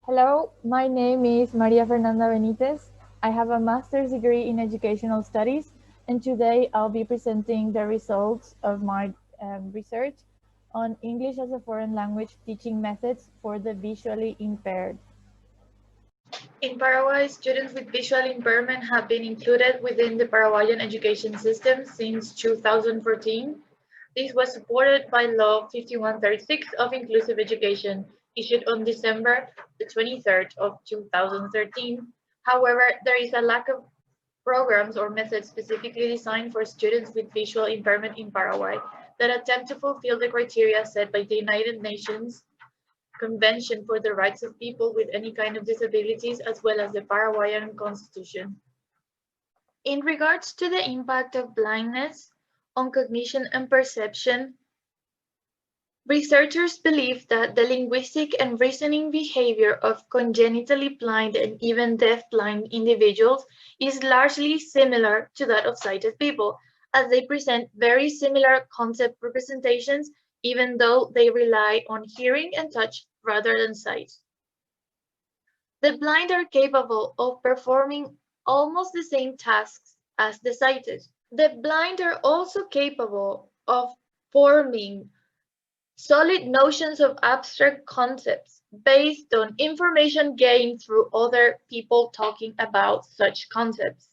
Hello, my name is María Fernanda Benítez. I have a master's degree in educational studies, and today I'll be presenting the results of my research on English as a foreign language teaching methods for the visually impaired. In Paraguay, students with visual impairment have been included within the Paraguayan education system since 2014. This was supported by Law 5136 of Inclusive Education, issued on December the 23rd of 2013. However, there is a lack of programs or methods specifically designed for students with visual impairment in Paraguay that attempt to fulfill the criteria set by the United Nations Convention for the Rights of People with any kind of disabilities, as well as the Paraguayan Constitution. In regards to the impact of blindness on cognition and perception, researchers believe that the linguistic and reasoning behavior of congenitally blind and even deaf-blind individuals is largely similar to that of sighted people, as they present very similar concept representations, even though they rely on hearing and touch rather than sight. The blind are capable of performing almost the same tasks as the sighted. The blind are also capable of forming solid notions of abstract concepts based on information gained through other people talking about such concepts.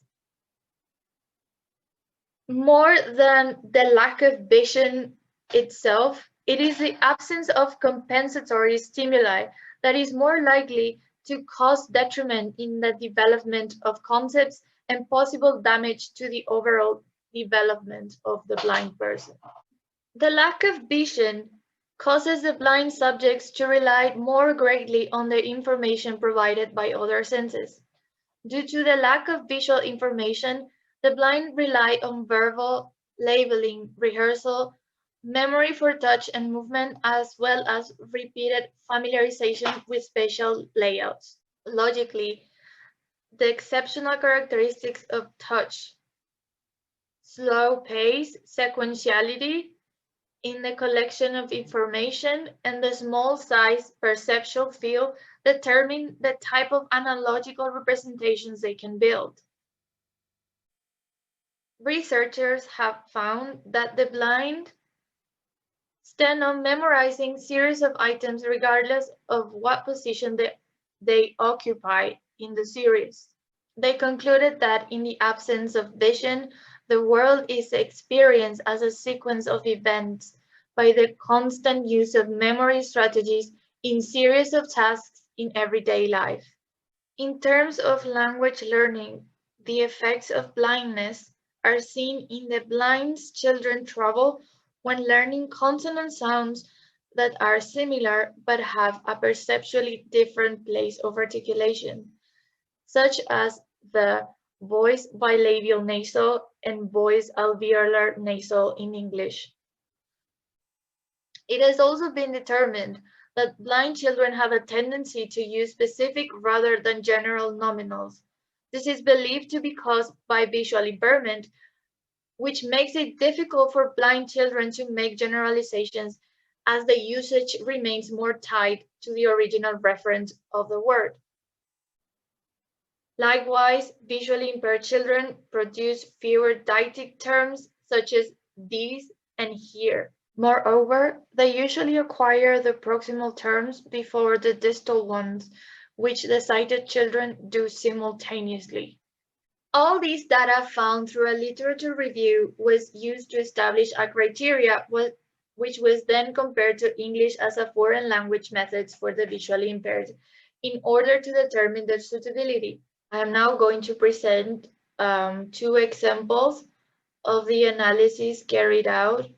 More than the lack of vision itself, it is the absence of compensatory stimuli that is more likely to cause detriment in the development of concepts and possible damage to the overall development of the blind person. The lack of vision causes the blind subjects to rely more greatly on the information provided by other senses. Due to the lack of visual information, the blind rely on verbal labeling, rehearsal, memory for touch and movement, as well as repeated familiarization with spatial layouts. Logically, the exceptional characteristics of touch, slow pace, sequentiality in the collection of information, and the small size perceptual field determine the type of analogical representations they can build. Researchers have found that the blind stand on memorizing series of items regardless of what position they occupy in the series. They concluded that in the absence of vision, the world is experienced as a sequence of events by the constant use of memory strategies in series of tasks in everyday life. In terms of language learning, the effects of blindness are seen in the blind children trouble when learning consonant sounds that are similar but have a perceptually different place of articulation, such as the voice bilabial nasal and voice alveolar nasal in English. It has also been determined that blind children have a tendency to use specific rather than general nominals. This is believed to be caused by visual impairment, which makes it difficult for blind children to make generalizations as the usage remains more tied to the original reference of the word. Likewise, visually impaired children produce fewer deictic terms such as these and here. Moreover, they usually acquire the proximal terms before the distal ones, which the sighted children do simultaneously. All these data found through a literature review was used to establish a criteria which was then compared to English as a foreign language methods for the visually impaired in order to determine their suitability. I am now going to present two examples of the analysis carried out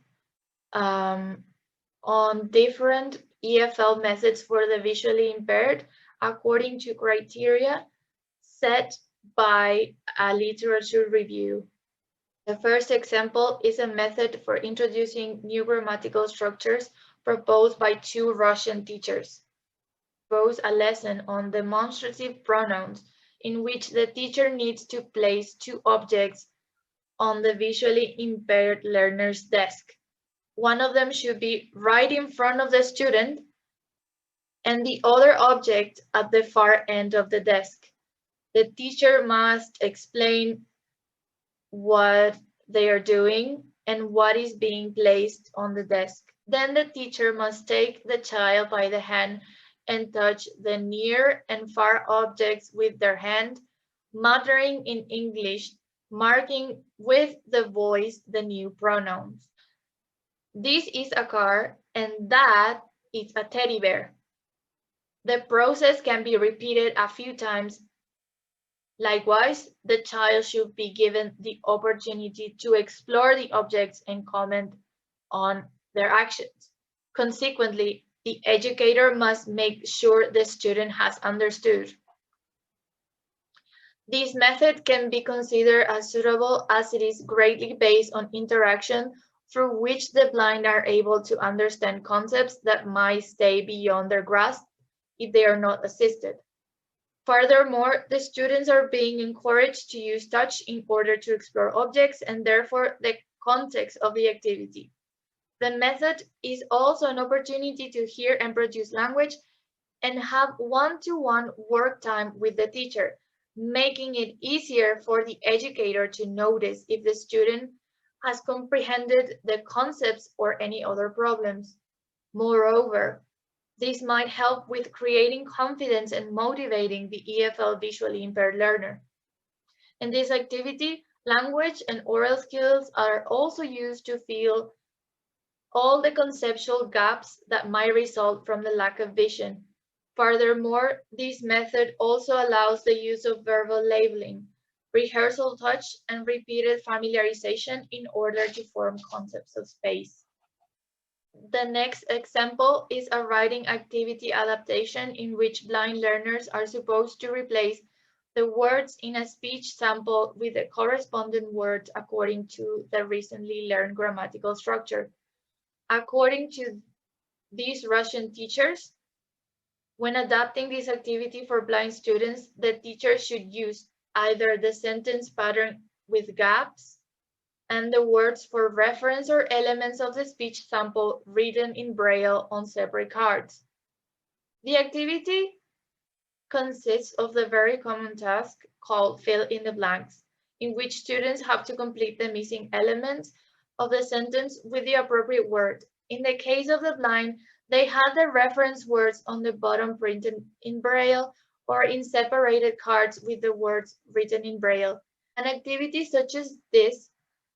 on different EFL methods for the visually impaired according to criteria set by a literature review. The first example is a method for introducing new grammatical structures proposed by two Russian teachers. Propose a lesson on demonstrative pronouns in which the teacher needs to place two objects on the visually impaired learner's desk. One of them should be right in front of the student, and the other object at the far end of the desk. The teacher must explain what they are doing and what is being placed on the desk. Then the teacher must take the child by the hand and touch the near and far objects with their hand, muttering in English, marking with the voice the new pronouns. This is a car and that is a teddy bear. The process can be repeated a few times. Likewise, the child should be given the opportunity to explore the objects and comment on their actions. Consequently, the educator must make sure the student has understood. This method can be considered as suitable as it is greatly based on interaction through which the blind are able to understand concepts that might stay beyond their grasp if they are not assisted. Furthermore, the students are being encouraged to use touch in order to explore objects and therefore the context of the activity. The method is also an opportunity to hear and produce language and have one-to-one work time with the teacher, making it easier for the educator to notice if the student has comprehended the concepts or any other problems. Moreover, this might help with creating confidence and motivating the EFL visually impaired learner. In this activity, language and oral skills are also used to fill all the conceptual gaps that might result from the lack of vision. Furthermore, this method also allows the use of verbal labeling, rehearsal touch, and repeated familiarization in order to form concepts of space. The next example is a writing activity adaptation in which blind learners are supposed to replace the words in a speech sample with the corresponding words according to the recently learned grammatical structure. According to these Russian teachers, when adapting this activity for blind students, the teacher should use either the sentence pattern with gaps and the words for reference or elements of the speech sample written in Braille on separate cards. The activity consists of the very common task called fill in the blanks, in which students have to complete the missing elements of the sentence with the appropriate word. In the case of the blind, they had the reference words on the bottom printed in Braille or in separated cards with the words written in Braille. An activity such as this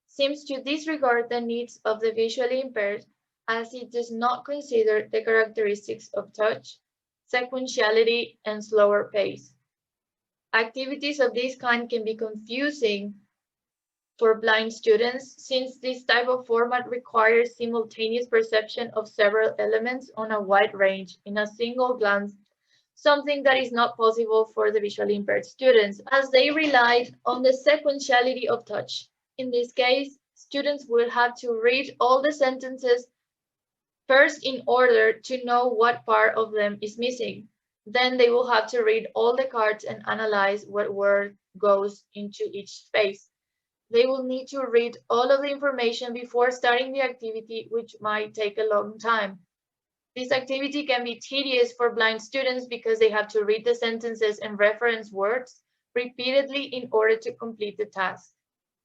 seems to disregard the needs of the visually impaired as it does not consider the characteristics of touch, sequentiality, and slower pace. Activities of this kind can be confusing for blind students since this type of format requires simultaneous perception of several elements on a wide range in a single glance, something that is not possible for the visually impaired students as they relied on the sequentiality of touch. In this case, students will have to read all the sentences first in order to know what part of them is missing. Then they will have to read all the cards and analyze what word goes into each space. They will need to read all of the information before starting the activity, which might take a long time. This activity can be tedious for blind students because they have to read the sentences and reference words repeatedly in order to complete the task.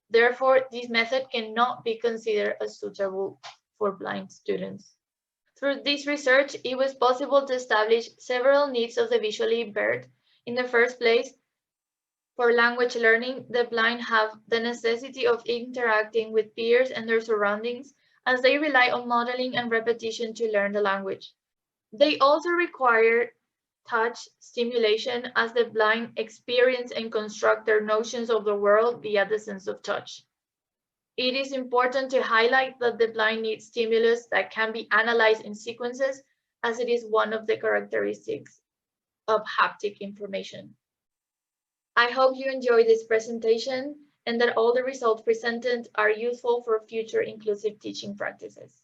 Therefore, this method cannot be considered as suitable for blind students. Through this research, it was possible to establish several needs of the visually impaired. In the first place, for language learning, the blind have the necessity of interacting with peers and their surroundings as they rely on modeling and repetition to learn the language. They also require touch stimulation as the blind experience and construct their notions of the world via the sense of touch. It is important to highlight that the blind needs stimulus that can be analyzed in sequences as it is one of the characteristics of haptic information. I hope you enjoyed this presentation and that all the results presented are useful for future inclusive teaching practices.